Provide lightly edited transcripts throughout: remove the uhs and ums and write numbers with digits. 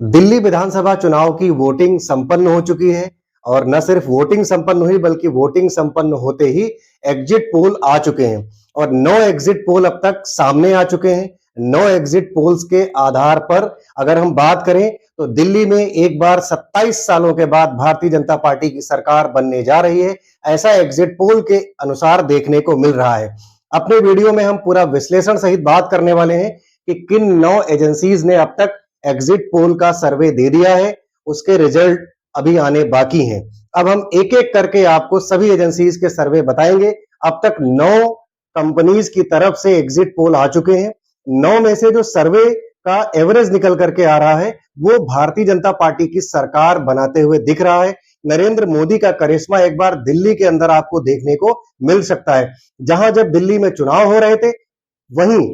दिल्ली विधानसभा चुनाव की वोटिंग संपन्न हो चुकी है और न सिर्फ वोटिंग संपन्न हुई बल्कि वोटिंग संपन्न होते ही एग्जिट पोल आ चुके हैं और 9 एग्जिट पोल अब तक सामने आ चुके हैं। 9 एग्जिट पोल्स के आधार पर अगर हम बात करें तो दिल्ली में एक बार 27 सालों के बाद भारतीय जनता पार्टी की सरकार बनने जा रही है, ऐसा एग्जिट पोल के अनुसार देखने को मिल रहा है। अपने वीडियो में हम पूरा विश्लेषण सहित बात करने वाले हैं कि किन 9 एजेंसीज ने अब तक एग्जिट पोल का सर्वे दे दिया है, उसके रिजल्ट अभी आने बाकी हैं। अब हम एक एक करके आपको सभी एजेंसीज के सर्वे बताएंगे। अब तक 9 कंपनीज की तरफ से एग्जिट पोल आ चुके हैं। 9 में से जो सर्वे का एवरेज निकल करके आ रहा है वो भारतीय जनता पार्टी की सरकार बनाते हुए दिख रहा है। नरेंद्र मोदी का करिश्मा एक बार दिल्ली के अंदर आपको देखने को मिल सकता है। जहां जब दिल्ली में चुनाव हो रहे थे वहीं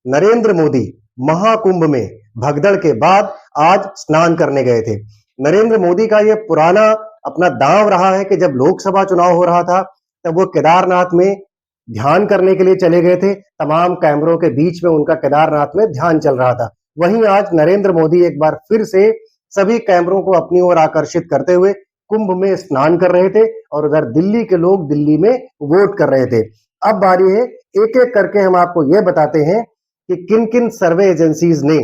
नरेंद्र मोदी महाकुंभ में भगदड़ के बाद आज स्नान करने गए थे। नरेंद्र मोदी का यह पुराना अपना दांव रहा है कि जब लोकसभा चुनाव हो रहा था तब वो केदारनाथ में ध्यान करने के लिए चले गए थे। तमाम कैमरों के बीच में उनका केदारनाथ में ध्यान चल रहा था। वहीं आज नरेंद्र मोदी एक बार फिर से सभी कैमरों को अपनी ओर आकर्षित करते हुए कुंभ में स्नान कर रहे थे और उधर दिल्ली के लोग दिल्ली में वोट कर रहे थे। अब बारी है एक एक करके हम आपको यह बताते हैं कि किन किन सर्वे एजेंसीज ने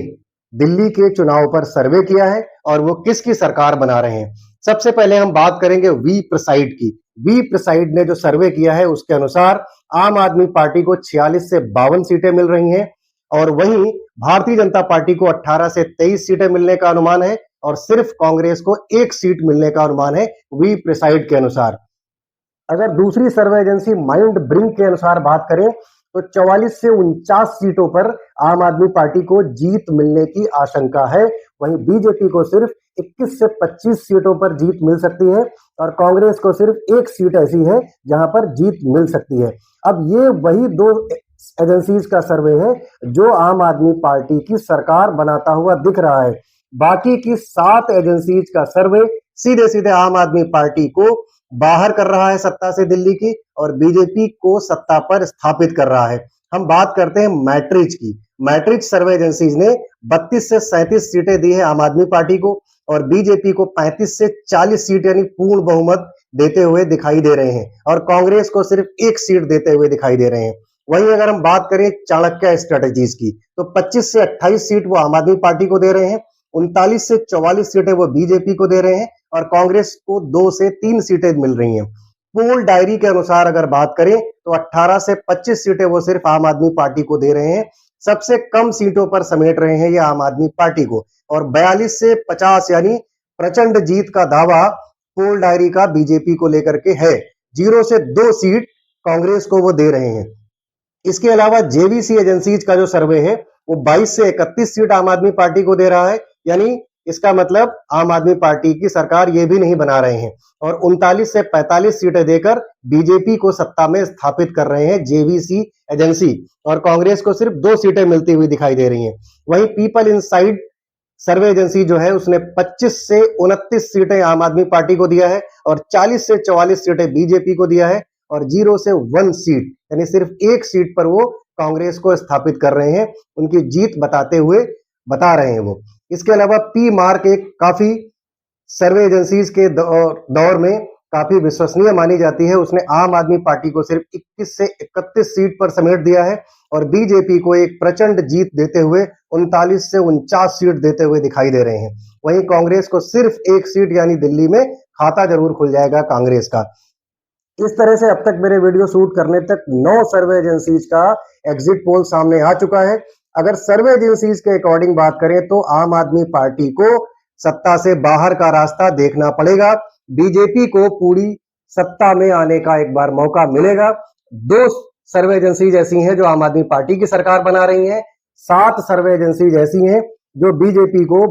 दिल्ली के चुनाव पर सर्वे किया है और वो किसकी सरकार बना रहे हैं। सबसे पहले हम बात करेंगे वी प्रिसाइड की। वी प्रिसाइड ने जो सर्वे किया है उसके अनुसार आम आदमी पार्टी को 46 से 52 सीटें मिल रही हैं और वहीं भारतीय जनता पार्टी को 18 से 23 सीटें मिलने का अनुमान है और सिर्फ कांग्रेस को 1 सीट मिलने का अनुमान है वी प्रिसाइड के अनुसार। अगर दूसरी सर्वे एजेंसी माइंड ब्रिंक के अनुसार बात करें तो 44 से 49 सीटों पर आम आदमी पार्टी को जीत मिलने की आशंका है। वहीं बीजेपी को सिर्फ 21 से 25 सीटों पर जीत मिल सकती है और कांग्रेस को सिर्फ 1 सीट ऐसी है जहां पर जीत मिल सकती है। अब ये वही 2 एजेंसीज का सर्वे है जो आम आदमी पार्टी की सरकार बनाता हुआ दिख रहा है। बाकी की 7 एजेंसीज का सर्वे सीधे सीधे आम आदमी पार्टी को बाहर कर रहा है सत्ता से दिल्ली की और बीजेपी को सत्ता पर स्थापित कर रहा है। हम बात करते हैं मैट्रिक्स की। मैट्रिक्स सर्वे एजेंसीज ने 32 से 37 सीटें दी है आम आदमी पार्टी को और बीजेपी को 35 से 40 सीट यानी पूर्ण बहुमत देते हुए दिखाई दे रहे हैं और कांग्रेस को सिर्फ 1 सीट देते हुए दिखाई दे रहे हैं। वहीं अगर हम बात करें चाणक्य स्ट्रेटेजीज की तो 25 से 28 सीट वो आम आदमी पार्टी को दे रहे हैं, 39 से 44 सीटें वो बीजेपी को दे रहे हैं और कांग्रेस को 2 से 3 सीटें मिल रही हैं। पोल डायरी के अनुसार अगर बात करें तो 18 से 25 सीटें वो सिर्फ आम आदमी पार्टी को दे रहे हैं। सबसे कम सीटों पर समेट रहे हैं ये आम आदमी पार्टी को और 42 से 50 यानी प्रचंड जीत का दावा पोल डायरी का बीजेपी को लेकर के है। 0 से 2 सीट कांग्रेस को वो दे रहे हैं। इसके अलावा जेवीसी एजेंसीज का जो सर्वे है वो 22 से 31 सीट आम आदमी पार्टी को दे रहा है, यानी इसका मतलब आम आदमी पार्टी की सरकार ये भी नहीं बना रहे हैं और 39 से 45 सीटें देकर बीजेपी को सत्ता में स्थापित कर रहे हैं जेवीसी एजेंसी और कांग्रेस को सिर्फ 2 सीटें मिलती हुई दिखाई दे रही हैं। वहीं पीपल इनसाइड सर्वे एजेंसी जो है उसने 25 से 29 सीटें आम आदमी पार्टी को दिया है और 40 से 44 सीटें बीजेपी को दिया है और 0 से 1 सीट यानी सिर्फ 1 सीट पर वो कांग्रेस को स्थापित कर रहे हैं, उनकी जीत बता रहे हैं वो। इसके अलावा पी मार्क एक काफी सर्वे एजेंसीज के दौर में काफी विश्वसनीय मानी जाती है। उसने आम आदमी पार्टी को सिर्फ 21 से 31 सीट पर समेट दिया है और बीजेपी को एक प्रचंड जीत देते हुए 39 से 49 सीट देते हुए दिखाई दे रहे हैं। वहीं कांग्रेस को सिर्फ 1 सीट यानी दिल्ली में खाता जरूर खुल जाएगा कांग्रेस का। इस तरह से अब तक मेरे वीडियो शूट करने तक 9 सर्वे एजेंसीज का एग्जिट पोल सामने आ चुका है। अगर सर्वे एजेंसीज के अकॉर्डिंग बात करें तो आम आदमी पार्टी को सत्ता से बाहर का रास्ता देखना पड़ेगा। बीजेपी को पूरी सत्ता में आने का एक बार मौका मिलेगा। 2 सर्वे एजेंसीज ऐसी हैं जो आम आदमी पार्टी की सरकार बना रही हैं, 7 सर्वे एजेंसीज ऐसी हैं जो बीजेपी को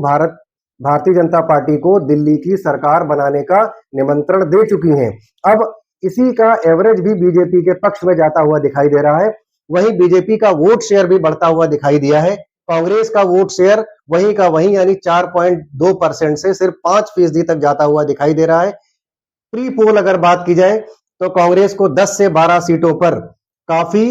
भारतीय जनता पार्टी को दिल्ली की सरकार बनाने का निमंत्रण दे चुकी हैं। अब इसी का एवरेज भी बीजेपी के पक्ष में जाता हुआ दिखाई दे रहा है। वहीं बीजेपी का वोट शेयर भी बढ़ता हुआ दिखाई दिया है। कांग्रेस का वोट शेयर वहीं का वहीं यानी 4.2% से सिर्फ 5% तक जाता हुआ दिखाई दे रहा है। प्री पोल अगर बात की जाए तो कांग्रेस को 10 से 12 सीटों पर काफी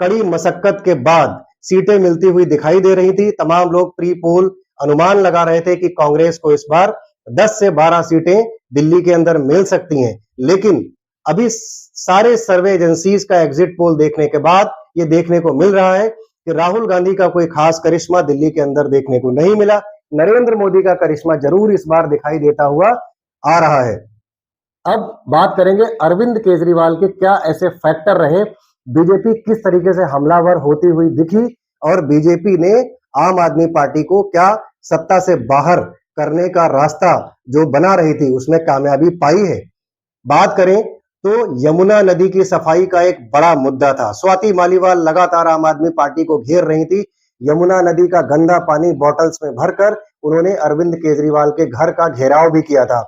कड़ी मशक्कत के बाद सीटें मिलती हुई दिखाई दे रही थी। तमाम लोग प्री पोल अनुमान लगा रहे थे कि कांग्रेस को इस बार 10 से 12 सीटें दिल्ली के अंदर मिल सकती हैं। लेकिन अभी सारे सर्वे एजेंसीज का एग्जिट पोल देखने के बाद ये देखने को मिल रहा है कि राहुल गांधी का कोई खास करिश्मा दिल्ली के अंदर देखने को नहीं मिला। नरेंद्र मोदी का करिश्मा जरूर इस बार दिखाई देता हुआ आ रहा है। अब बात करेंगे अरविंद केजरीवाल के क्या ऐसे फैक्टर रहे, बीजेपी किस तरीके से हमलावर होती हुई दिखी और बीजेपी ने आम आदमी पार्टी को क्या सत्ता से बाहर करने का रास्ता जो बना रही थी उसमें कामयाबी पाई है। बात करें तो यमुना नदी की सफाई का एक बड़ा मुद्दा था। स्वाति मालीवाल लगातार आम आदमी पार्टी को घेर रही थी। यमुना नदी का गंदा पानी बॉटल्स में भरकर उन्होंने अरविंद केजरीवाल के घर का घेराव भी किया था।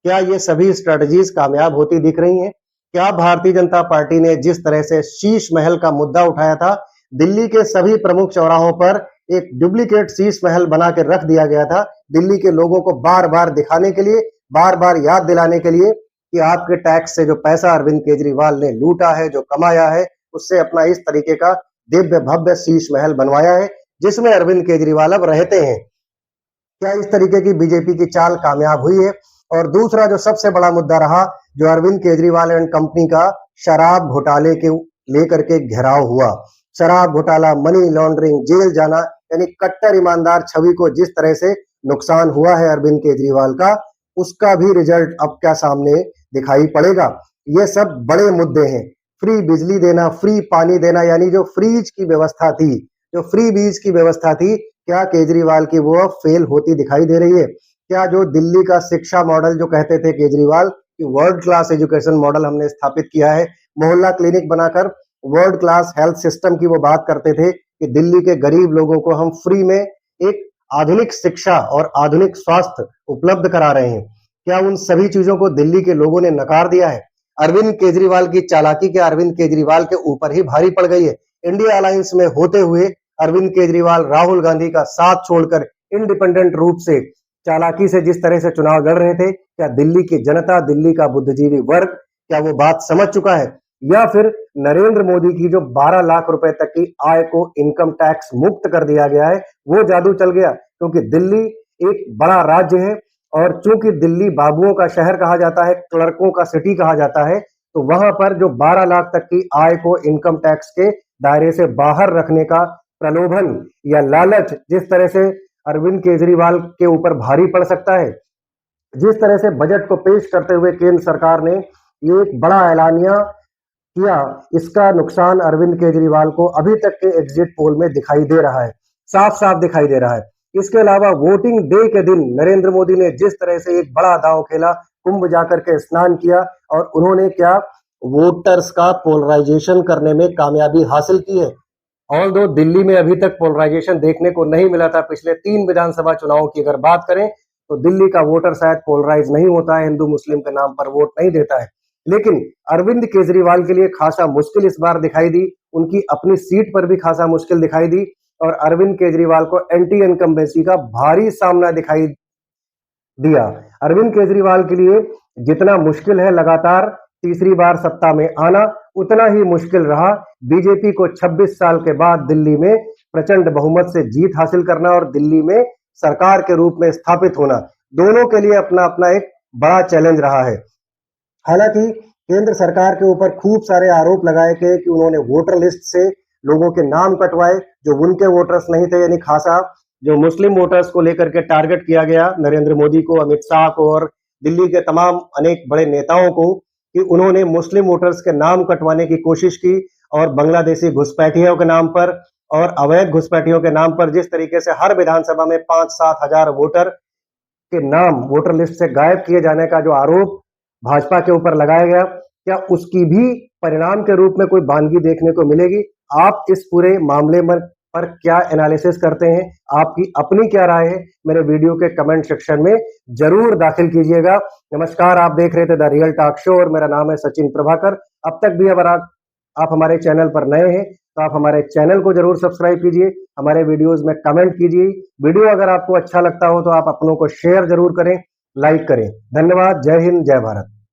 क्या ये सभी स्ट्रेटजीज कामयाब होती दिख रही हैं? क्या भारतीय जनता पार्टी ने जिस तरह से शीश महल का मुद्दा उठाया था, दिल्ली के सभी प्रमुख चौराहों पर एक डुप्लीकेट शीश महल बना के रख दिया गया था, दिल्ली के लोगों को बार बार दिखाने के लिए, बार बार याद दिलाने के लिए कि आपके टैक्स से जो पैसा अरविंद केजरीवाल ने लूटा है, जो कमाया है, उससे अपना इस तरीके का दिव्य भव्य शीश महल बनवाया है जिसमें अरविंद केजरीवाल अब रहते हैं। क्या इस तरीके की बीजेपी की चाल कामयाब हुई है? और दूसरा जो सबसे बड़ा मुद्दा रहा, जो अरविंद केजरीवाल एंड कंपनी का शराब घोटाले के लेकर के घेराव हुआ। शराब घोटाला, मनी लॉन्ड्रिंग, जेल जाना, यानी कट्टर ईमानदार छवि को जिस तरह से नुकसान हुआ है अरविंद केजरीवाल का, उसका भी रिजल्ट अब क्या सामने दिखाई पड़ेगा। ये सब बड़े मुद्दे हैं। फ्री बिजली देना, फ्री पानी देना, यानी जो फ्रीज की व्यवस्था थी, जो फ्री बीज की व्यवस्था थी, क्या केजरीवाल की वो फेल होती दिखाई दे रही है? क्या जो दिल्ली का शिक्षा मॉडल जो कहते थे केजरीवाल कि वर्ल्ड क्लास एजुकेशन मॉडल हमने स्थापित किया है, मोहल्ला क्लिनिक बनाकर वर्ल्ड क्लास हेल्थ सिस्टम की वो बात करते थे कि दिल्ली के गरीब लोगों को हम फ्री में एक आधुनिक शिक्षा और आधुनिक स्वास्थ्य उपलब्ध करा रहे हैं। क्या उन सभी चीजों को दिल्ली के लोगों ने नकार दिया है? अरविंद केजरीवाल की चालाकी क्या अरविंद केजरीवाल के ऊपर ही भारी पड़ गई है? इंडिया अलायंस में होते हुए अरविंद केजरीवाल राहुल गांधी का साथ छोड़कर इंडिपेंडेंट रूप से चालाकी से जिस तरह से चुनाव लड़ रहे थे, क्या दिल्ली की जनता, दिल्ली का बुद्धिजीवी वर्ग क्या वो बात समझ चुका है? या फिर नरेंद्र मोदी की जो 12 लाख रुपए तक की आय को इनकम टैक्स मुक्त कर दिया गया है, वो जादू चल गया? क्योंकि दिल्ली एक बड़ा राज्य है और चूंकि दिल्ली बाबुओं का शहर कहा जाता है, क्लर्कों का सिटी कहा जाता है, तो वहां पर जो 12 लाख तक की आय को इनकम टैक्स के दायरे से बाहर रखने का प्रलोभन या लालच जिस तरह से अरविंद केजरीवाल के ऊपर भारी पड़ सकता है, जिस तरह से बजट को पेश करते हुए केंद्र सरकार ने ये एक बड़ा ऐलानिया किया, इसका नुकसान अरविंद केजरीवाल को अभी तक के एग्जिट पोल में दिखाई दे रहा है, साफ साफ दिखाई दे रहा है। इसके अलावा वोटिंग डे के दिन नरेंद्र मोदी ने जिस तरह से एक बड़ा दांव खेला, कुंभ जाकर के स्नान किया और उन्होंने क्या वोटर्स का पोलराइजेशन करने में कामयाबी हासिल की है। ऑल्दो दिल्ली में अभी तक पोलराइजेशन देखने को नहीं मिला था। पिछले 3 विधानसभा चुनावों की अगर बात करें तो दिल्ली का वोटर शायद पोलराइज नहीं होता है, हिंदू मुस्लिम के नाम पर वोट नहीं देता है। लेकिन अरविंद केजरीवाल के लिए खासा मुश्किल इस बार दिखाई दी, उनकी अपनी सीट पर भी खासा मुश्किल दिखाई दी और अरविंद केजरीवाल को एंटी इनकम्बेंसी का भारी सामना दिखाई दिया। अरविंद केजरीवाल के लिए जितना मुश्किल है लगातार तीसरी बार सत्ता में आना, उतना ही मुश्किल रहा बीजेपी को 26 साल के बाद दिल्ली में प्रचंड बहुमत से जीत हासिल करना और दिल्ली में सरकार के रूप में स्थापित होना। दोनों के लिए अपना अपना एक बड़ा चैलेंज रहा है। हालांकि केंद्र सरकार के ऊपर खूब सारे आरोप लगाए गए कि उन्होंने वोटर लिस्ट से लोगों के नाम कटवाए जो उनके वोटर्स नहीं थे, यानी खासा जो मुस्लिम वोटर्स को लेकर के टारगेट किया गया नरेंद्र मोदी को, अमित शाह को और दिल्ली के तमाम अनेक बड़े नेताओं को कि उन्होंने मुस्लिम वोटर्स के नाम कटवाने की कोशिश की और बांग्लादेशी घुसपैठियों के नाम पर और अवैध घुसपैठियों के नाम पर जिस तरीके से हर विधानसभा में 5-7 हजार वोटर के नाम वोटर लिस्ट से गायब किए जाने का जो आरोप भाजपा के ऊपर लगाया गया, क्या उसकी भी परिणाम के रूप में कोई बानगी देखने को मिलेगी? आप इस पूरे मामले पर क्या एनालिसिस करते हैं? आपकी अपनी क्या राय है? मेरे वीडियो के कमेंट सेक्शन में जरूर दाखिल कीजिएगा। नमस्कार, आप देख रहे थे द रियल टॉक शो और मेरा नाम है सचिन प्रभाकर। अब तक भी अगर आप हमारे चैनल पर नए हैं तो आप हमारे चैनल को जरूर सब्सक्राइब कीजिए, हमारे वीडियोस में कमेंट कीजिए। वीडियो अगर आपको अच्छा लगता हो तो आप अपनों को शेयर जरूर करें, लाइक करें। धन्यवाद। जय हिंद, जय भारत।